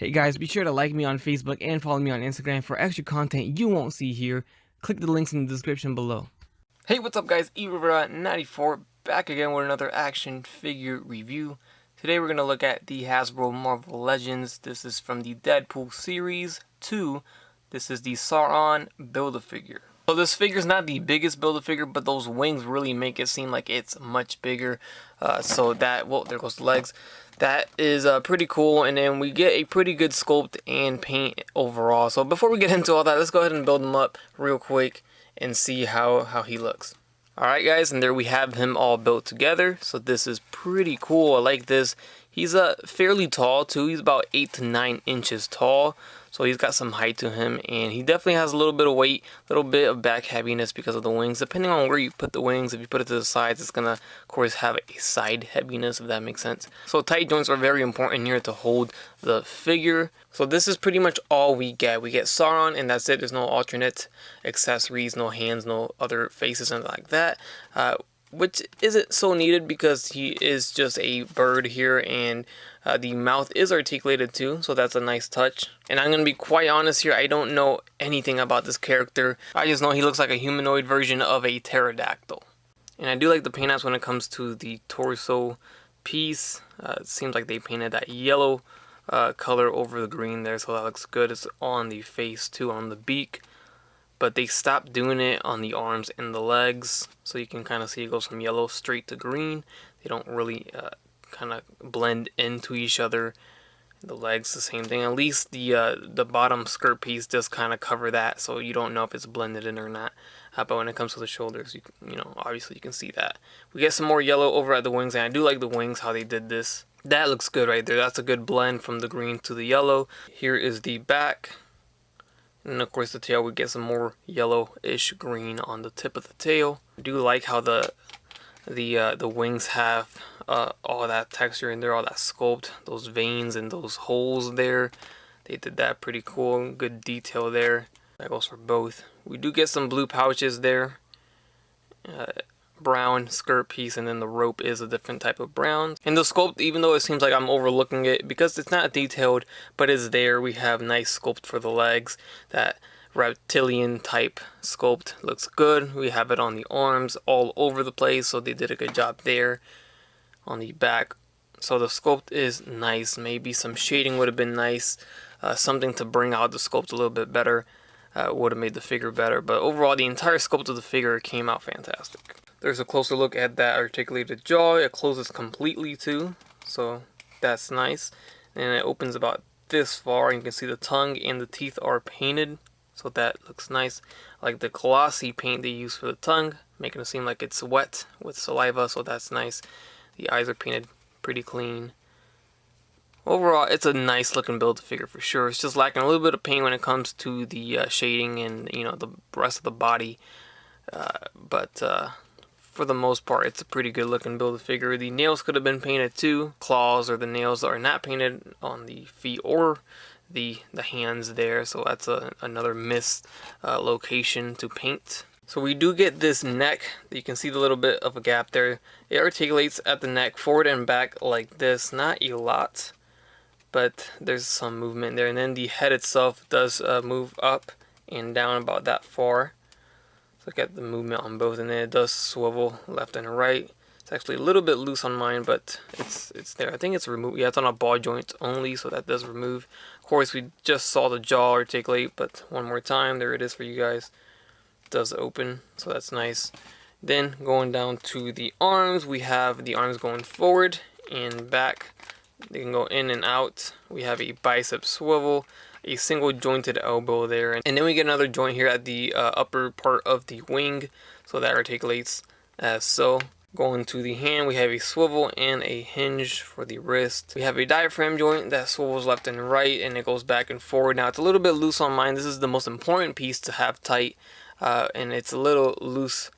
Hey guys, be sure to like me on Facebook and follow me on Instagram for extra content you won't see here. Click the links in the description below. Hey, what's up guys? eRivera94 back again with another action figure review. Today we're going to look at the Hasbro Marvel Legends. This is from the Deadpool Series 2. This is the SAURON Build-A-Figure. So this figure is not the biggest Build-A-Figure, but those wings really make it seem like it's much bigger. So that, well, there goes the legs. That is pretty cool, and then we get a pretty good sculpt and paint overall. So before we get into all that, let's go ahead and build him up real quick and see how he looks. Alright guys, and there we have him all built together. So this is pretty cool. I like this. He's fairly tall too. He's about 8 to 9 inches tall. So he's got some height to him, and he definitely has a little bit of weight, a little bit of back heaviness because of the wings. Depending on where you put the wings, if you put it to the sides, it's gonna, of course, have a side heaviness, if that makes sense. So tight joints are very important here to hold the figure. So this is pretty much all we get. We get Sauron, and that's it. There's no alternate accessories, no hands, no other faces, anything like that. Which isn't so needed because he is just a bird here, and the mouth is articulated too, so that's a nice touch. And I'm going to be quite honest here, I don't know anything about this character. I just know he looks like a humanoid version of a pterodactyl. And I do like the paint apps when it comes to the torso piece. It seems like they painted that yellow color over the green there, so that looks good. It's on the face too, on the beak. But they stopped doing it on the arms and the legs, so you can kind of see it goes from yellow straight to green. They don't really kind of blend into each other. The legs, the same thing. At least the bottom skirt piece does kind of cover that, so you don't know if it's blended in or not. But when it comes to the shoulders, you know, obviously you can see that. We get some more yellow over at the wings, and I do like the wings, how they did this. That looks good right there. That's a good blend from the green to the yellow. Here is the back. And of course the tail, we get some more yellowish green on the tip of the tail. I do like how the wings have all that texture in there, all that sculpt, those veins and those holes there. They did that pretty cool, good detail there. That goes for both. We do get some blue pouches there. Brown skirt piece, and then the rope is a different type of brown. And the sculpt, even though it seems like I'm overlooking it because it's not detailed, but it's there. We have nice sculpt for the legs. That reptilian type sculpt looks good. We have it on the arms all over the place, so they did a good job there. On the back, so the sculpt is nice. Maybe some shading would have been nice. Something to bring out the sculpt a little bit better would have made the figure better. But overall, the entire sculpt of the figure came out fantastic. There's a closer look at that articulated jaw. It closes completely too, so that's nice. And it opens about this far, and you can see the tongue and the teeth are painted, so that looks nice. I like the glossy paint they use for the tongue, making it seem like it's wet with saliva, so that's nice. The eyes are painted pretty clean. Overall, it's a nice looking Build-A-Figure for sure. It's just lacking a little bit of paint when it comes to the shading and, you know, the rest of the body. But for the most part, it's a pretty good looking Build-A-Figure. The nails could have been painted too. Claws or the nails are not painted on the feet or the hands there, so that's another missed location to paint. So we do get this neck. You can see the little bit of a gap there. It articulates at the neck forward and back like this. Not a lot, but there's some movement there. And then the head itself does move up and down about that far. Look at the movement on both, and then it does swivel left and right. It's actually a little bit loose on mine, but it's there. I think it's removed. Yeah, it's on a ball joint only, so that does remove. Of course, we just saw the jaw articulate, but one more time, there it is for you guys. It does open, so that's nice. Then going down to the arms, we have the arms going forward and back. They can go in and out. We have a bicep swivel, a single jointed elbow there, and then we get another joint here at the upper part of the wing, so that articulates as so. Going to the hand, we have a swivel and a hinge for the wrist. We have a diaphragm joint that swivels left and right, and it goes back and forward. Now it's a little bit loose on mine. This is the most important piece to have tight, and it's a little loose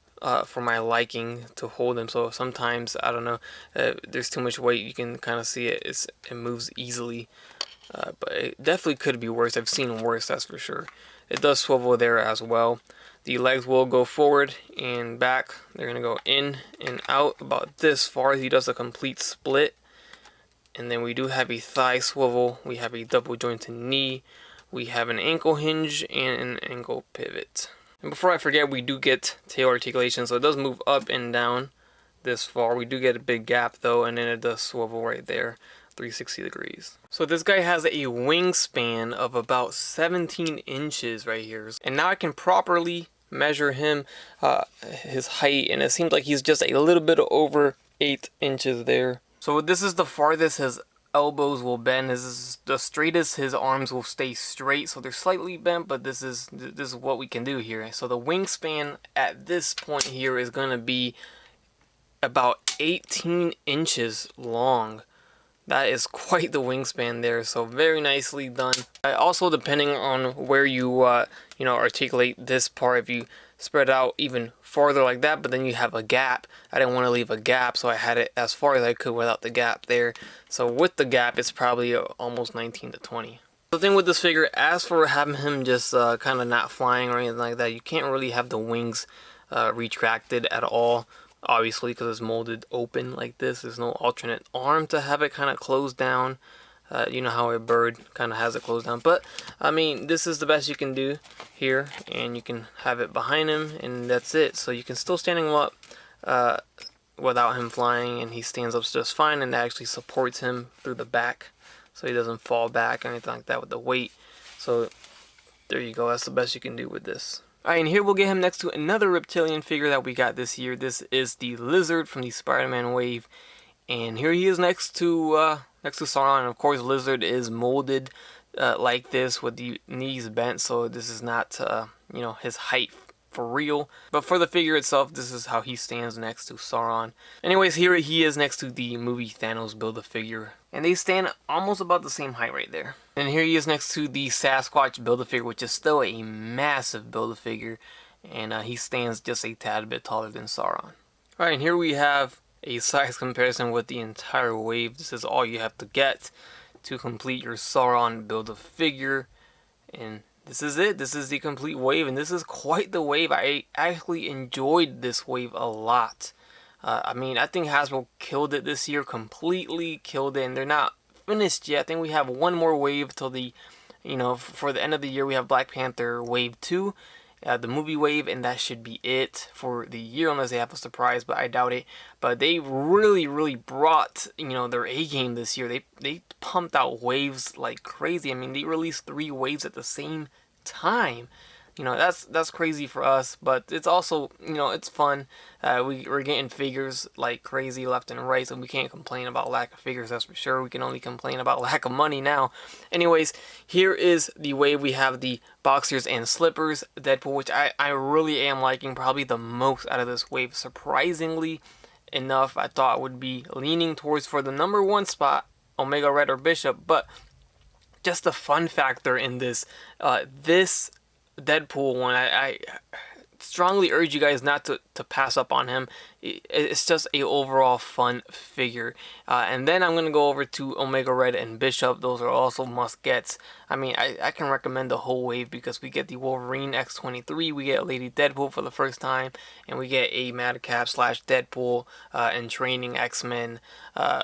for my liking to hold them. So sometimes, I don't know, there's too much weight. You can kind of see it. It moves easily. But it definitely could be worse. I've seen worse, that's for sure. It does swivel there as well. The legs will go forward and back. They're going to go in and out about this far. He does a complete split. And then we do have a thigh swivel, we have a double jointed knee, we have an ankle hinge, and an ankle pivot. And before I forget, we do get tail articulation, so it does move up and down this far. We do get a big gap though, and then it does swivel right there, 360 degrees. So this guy has a wingspan of about 17 inches right here. And now I can properly measure him, his height, and it seems like he's just a little bit over 8 inches there. So this is the farthest his elbows will bend. This is the straightest his arms will stay straight. So they're slightly bent, but this is what we can do here. So the wingspan at this point here is going to be about 18 inches long. That is quite the wingspan there, so very nicely done. Also, depending on where you articulate this part, if you spread out even farther like that, but then you have a gap. I didn't want to leave a gap, so I had it as far as I could without the gap there. So with the gap, it's probably almost 19 to 20. The thing with this figure, as for having him just kind of not flying or anything like that, you can't really have the wings retracted at all. Obviously, because it's molded open like this, there's no alternate arm to have it kind of closed down. You know how a bird kind of has it closed down. But, I mean, this is the best you can do here. And you can have it behind him, and that's it. So you can still stand him up without him flying, and he stands up just fine. And that actually supports him through the back, so he doesn't fall back or anything like that with the weight. So, there you go. That's the best you can do with this. Alright, and here we'll get him next to another reptilian figure that we got this year. This is the Lizard from the Spider-Man wave. And here he is next to Sauron. And of course, Lizard is molded like this with the knees bent. So this is not, his height for real. But for the figure itself, this is how he stands next to Sauron. Anyways, here he is next to the movie Thanos Build-A-Figure. And they stand almost about the same height right there. And here he is next to the Sasquatch Build-A-Figure, which is still a massive Build-A-Figure. And he stands just a tad bit taller than Sauron. Alright, and here we have a size comparison with the entire wave. This is all you have to get to complete your Sauron Build-A-Figure. And this is it. This is the complete wave. And this is quite the wave. I actually enjoyed this wave a lot. I mean, I think Hasbro killed it this year, completely killed it, and they're not finished yet. I think we have one more wave till the, for the end of the year. We have Black Panther Wave 2, the movie wave, and that should be it for the year, unless they have a surprise, but I doubt it. But they really, really brought, their A game this year. They pumped out waves like crazy. I mean, they released 3 waves at the same time. That's crazy for us, but it's also, it's fun. We're getting figures like crazy left and right, so we can't complain about lack of figures, that's for sure. We can only complain about lack of money now. Anyways, here is the wave. We have the boxers and slippers Deadpool, which I really am liking probably the most out of this wave. Surprisingly enough, I thought I would be leaning towards for the #1 spot, Omega Red or Bishop, but just the fun factor in this, this Deadpool one, I strongly urge you guys not to pass up on him. It's just a overall fun figure. And then I'm going to go over to Omega Red and Bishop. Those are also must gets. I mean, I can recommend the whole wave because we get the Wolverine X-23, we get Lady Deadpool for the first time, and we get a Madcap / Deadpool and Training X-Men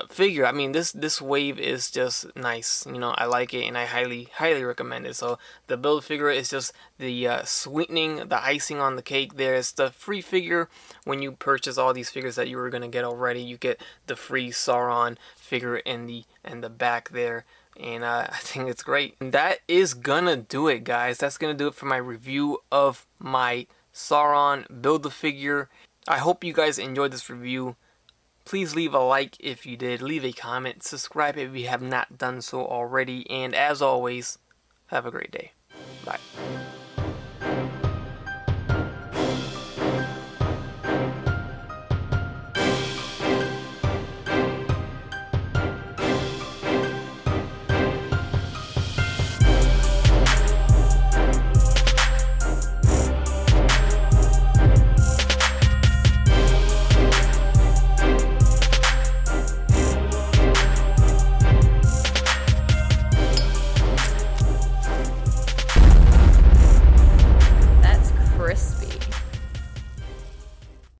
figure. I mean, this wave is just nice. I like it, and I highly recommend it. So the build figure is just the sweetening, the icing on the cake there. It's the free figure when you purchase all these figures that you were going to get already. You get the free Sauron figure in the back there. And I think it's great. And that is gonna do it, guys. That's gonna do it for my review of my Sauron Build-A-Figure. I hope you guys enjoyed this review. Please leave a like if you did. Leave a comment. Subscribe if you have not done so already. And as always, have a great day. Bye.